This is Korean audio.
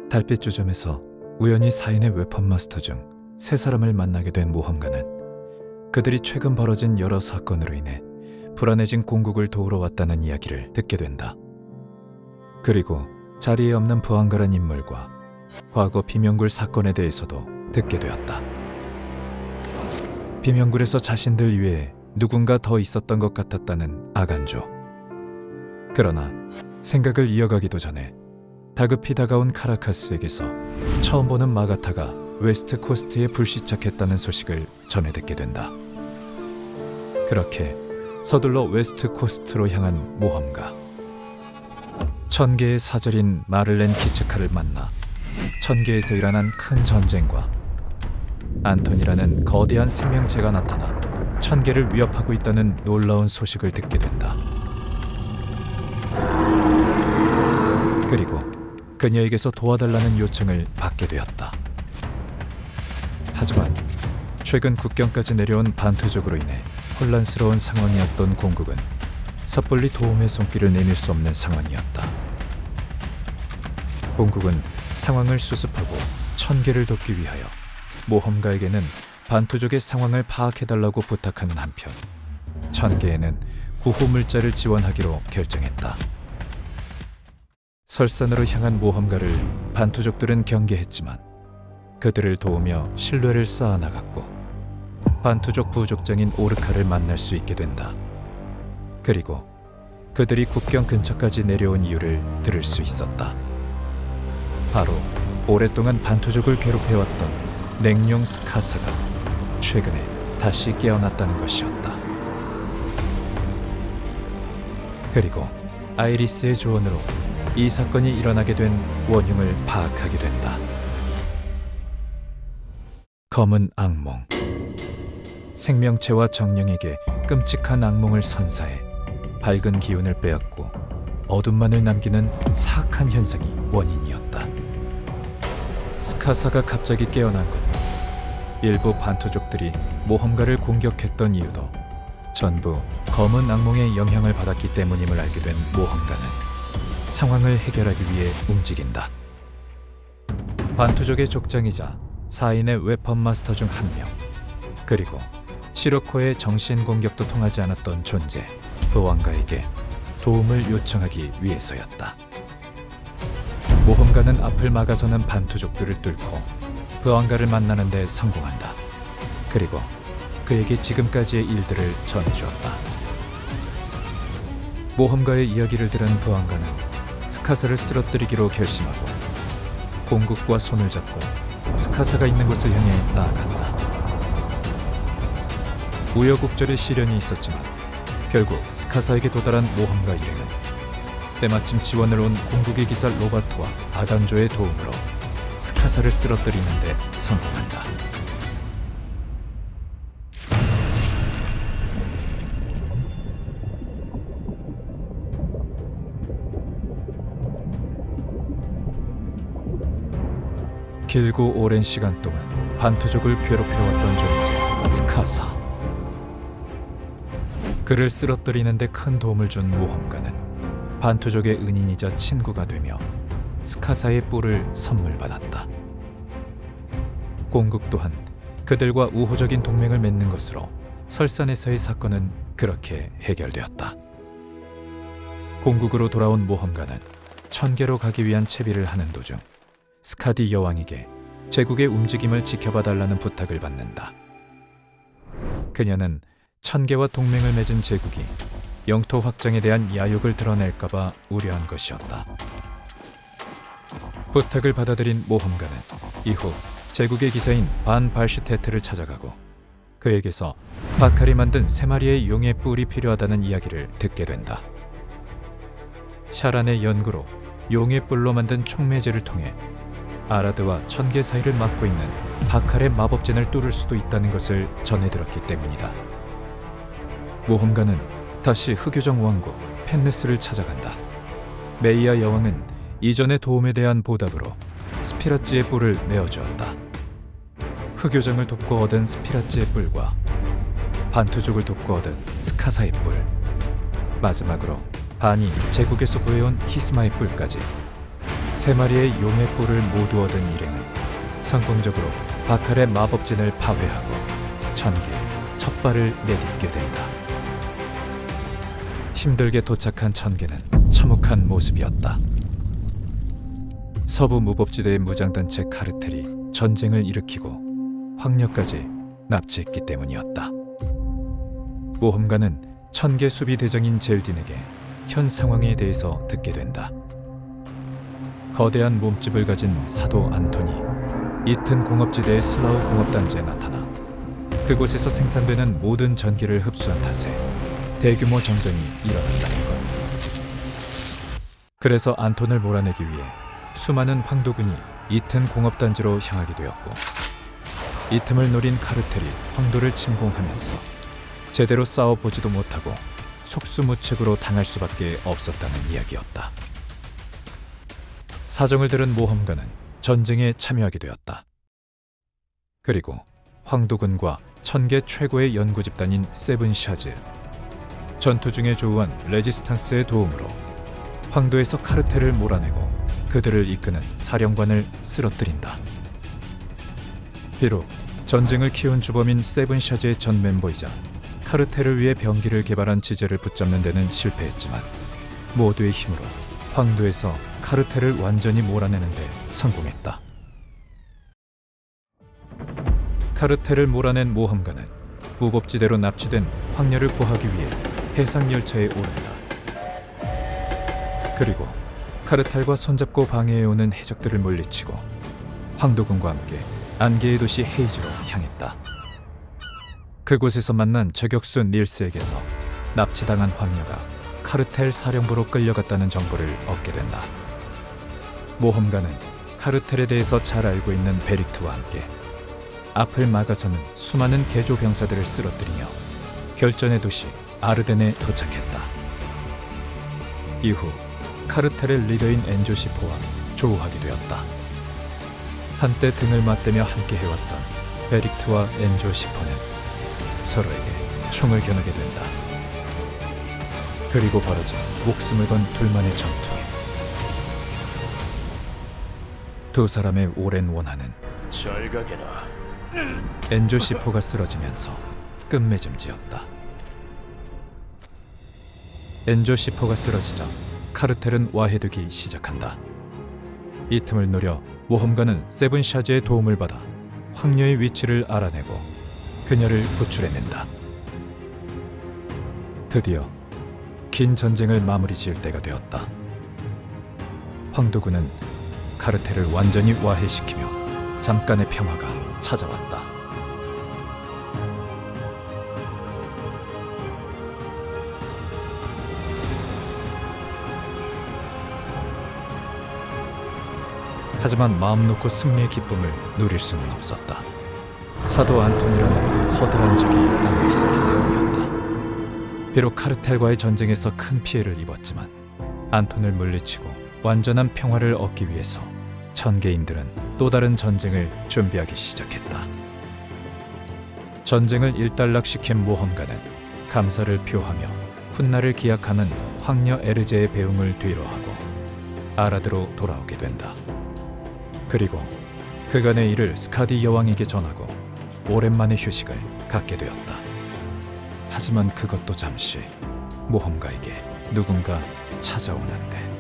달빛 주점에서 우연히 4인의 웹판 마스터 중 3사람을 만나게 된 모험가는 그들이 최근 벌어진 여러 사건으로 인해 불안해진 공국을 도우러 왔다는 이야기를 듣게 된다. 그리고 자리에 없는 부안가란 인물과 과거 비명굴 사건에 대해서도 듣게 되었다. 비명굴에서 자신들 위에 누군가 더 있었던 것 같았다는 아간조. 그러나 생각을 이어가기도 전에 다급히 다가온 카라카스에게서 처음 보는 마가타가 웨스트 코스트에 불시착했다는 소식을 전해 듣게 된다. 그렇게 서둘러 웨스트 코스트로 향한 모험가. 1000개의 사절인 마를렌 키츠카를 만나 1000개에서 일어난 큰 전쟁과 안톤이라는 거대한 생명체가 나타나 1000개를 위협하고 있다는 놀라운 소식을 듣게 된다. 그리고 그녀에게서 도와달라는 요청을 받게 되었다. 하지만 최근 국경까지 내려온 반투족으로 인해 혼란스러운 상황이었던 공국은 섣불리 도움의 손길을 내밀 수 없는 상황이었다. 공국은 상황을 수습하고 1000개를 돕기 위하여 모험가에게는 반투족의 상황을 파악해달라고 부탁하는 한편 1000개에는 구호 물자를 지원하기로 결정했다. 설산으로 향한 모험가를 반투족들은 경계했지만 그들을 도우며 신뢰를 쌓아나갔고 반투족 부족장인 오르카를 만날 수 있게 된다. 그리고 그들이 국경 근처까지 내려온 이유를 들을 수 있었다. 바로 오랫동안 반투족을 괴롭혀왔던 냉룡 스카사가 최근에 다시 깨어났다는 것이었다. 그리고 아이리스의 조언으로 이 사건이 일어나게 된 원흉을 파악하게 된다. 검은 악몽. 생명체와 정령에게 끔찍한 악몽을 선사해 밝은 기운을 빼앗고 어둠만을 남기는 사악한 현상이 원인이었다. 스카사가 갑자기 깨어난 것, 일부 반투족들이 모험가를 공격했던 이유도 전부 검은 악몽의 영향을 받았기 때문임을 알게 된 모험가는 상황을 해결하기 위해 움직인다. 반투족의 족장이자 4인의 웨펀 마스터 중 한 명, 그리고 시로코의 정신 공격도 통하지 않았던 존재 부안가에게 도움을 요청하기 위해서였다. 모험가는 앞을 막아서는 반투족들을 뚫고 부안가를 만나는 데 성공한다. 그리고 그에게 지금까지의 일들을 전해주었다. 모험가의 이야기를 들은 부안가는 스카사를 쓰러뜨리기로 결심하고 공국과 손을 잡고 스카사가 있는 곳을 향해 나아간다. 우여곡절의 시련이 있었지만 결국 스카사에게 도달한 모험가 일행은 때마침 지원을 온 공국의 기사 로바토와 아간조의 도움으로 스카사를 쓰러뜨리는 데 성공한다. 길고 오랜 시간 동안 반투족을 괴롭혀왔던 존재 스카사. 그를 쓰러뜨리는 데 큰 도움을 준 모험가는 반투족의 은인이자 친구가 되며 스카사의 뿔을 선물 받았다. 공국 또한 그들과 우호적인 동맹을 맺는 것으로 설산에서의 사건은 그렇게 해결되었다. 공국으로 돌아온 모험가는 1000개로 가기 위한 채비를 하는 도중 스카디 여왕에게 제국의 움직임을 지켜봐달라는 부탁을 받는다. 그녀는 1000개와 동맹을 맺은 제국이 영토 확장에 대한 야욕을 드러낼까봐 우려한 것이었다. 부탁을 받아들인 모험가는 이후 제국의 기사인 반 발슈테트를 찾아가고 그에게서 바칼이 만든 3마리의 용의 뿔이 필요하다는 이야기를 듣게 된다. 샤란의 연구로 용의 뿔로 만든 촉매제를 통해 아라드와 1000개 사이를 막고 있는 바칼의 마법진을 뚫을 수도 있다는 것을 전해 들었기 때문이다. 모험가는 다시 흑요정 왕국 펜느스를 찾아간다. 메이아 여왕은 이전의 도움에 대한 보답으로 스피라찌의 뿔을 내어주었다. 흑요정을 돕고 얻은 스피라찌의 뿔과 반투족을 돕고 얻은 스카사의 뿔, 마지막으로 반이 제국에서 구해온 히스마의 뿔까지 3마리의 용의 뿔을 모두 얻은 일행은 성공적으로 바칼의 마법진을 파괴하고 천계에 첫 발을 내딛게 된다. 힘들게 도착한 천계는 참혹한 모습이었다. 서부 무법지대의 무장단체 카르텔이 전쟁을 일으키고 황녀까지 납치했기 때문이었다. 모험가는 천계 수비 대장인 젤딘에게 현 상황에 대해서 듣게 된다. 거대한 몸집을 가진 사도 안토니 이튼 공업지대의 슬라우 공업단지에 나타나 그곳에서 생산되는 모든 전기를 흡수한 탓에 대규모 정전이 일어났다는 것. 그래서 안톤을 몰아내기 위해 수많은 황도군이 이튼 공업단지로 향하게 되었고, 이 틈을 노린 카르텔이 황도를 침공하면서 제대로 싸워보지도 못하고 속수무책으로 당할 수밖에 없었다는 이야기였다. 사정을 들은 모험가는 전쟁에 참여하게 되었다. 그리고 황도군과 천계 최고의 연구 집단인 세븐샤즈, 전투 중에 조우한 레지스탕스의 도움으로 황도에서 카르텔을 몰아내고 그들을 이끄는 사령관을 쓰러뜨린다. 비록 전쟁을 키운 주범인 세븐샤즈의 전 멤버이자 카르텔을 위해 병기를 개발한 지제를 붙잡는 데는 실패했지만 모두의 힘으로 황도에서 카르텔을 완전히 몰아내는 데 성공했다. 카르텔을 몰아낸 모험가는 무법지대로 납치된 황녀를 구하기 위해 해상열차에 오른다. 그리고 카르텔과 손잡고 방해해오는 해적들을 물리치고 황도군과 함께 안개의 도시 헤이즈로 향했다. 그곳에서 만난 저격수 닐스에게서 납치당한 황녀가 카르텔 사령부로 끌려갔다는 정보를 얻게 된다. 모험가는 카르텔에 대해서 잘 알고 있는 베릭트와 함께 앞을 막아서는 수많은 개조 병사들을 쓰러뜨리며 결전의 도시 아르덴에 도착했다. 이후 카르텔의 리더인 엔조시포와 조우하게 되었다. 한때 등을 맞대며 함께 해왔던 베릭트와 엔조시포는 서로에게 총을 겨누게 된다. 그리고 벌어진 목숨을 건 둘만의 전투에 두 사람의 오랜 원한은 잘 가게나. 엔조시포가 쓰러지면서 끝맺음지었다. 엔조시포가 쓰러지자 카르텔은 와해되기 시작한다. 이 틈을 노려 모험가는 세븐샤즈의 도움을 받아 황녀의 위치를 알아내고 그녀를 구출해낸다. 드디어 긴 전쟁을 마무리 지을 때가 되었다. 황도군은 카르텔을 완전히 와해시키며 잠깐의 평화가 찾아왔다. 하지만 마음 놓고 승리의 기쁨을 누릴 수는 없었다. 사도 안톤이라는 커다란 적이 남아 있었기 때문이었다. 비록 카르텔과의 전쟁에서 큰 피해를 입었지만 안톤을 물리치고 완전한 평화를 얻기 위해서 천계인들은 또 다른 전쟁을 준비하기 시작했다. 전쟁을 일단락시킨 모험가는 감사를 표하며 훗날을 기약하는 황녀 에르제의 배웅을 뒤로하고 아라드로 돌아오게 된다. 그리고 그간의 일을 스카디 여왕에게 전하고 오랜만에 휴식을 갖게 되었다. 하지만 그것도 잠시 모험가에게 누군가 찾아오는데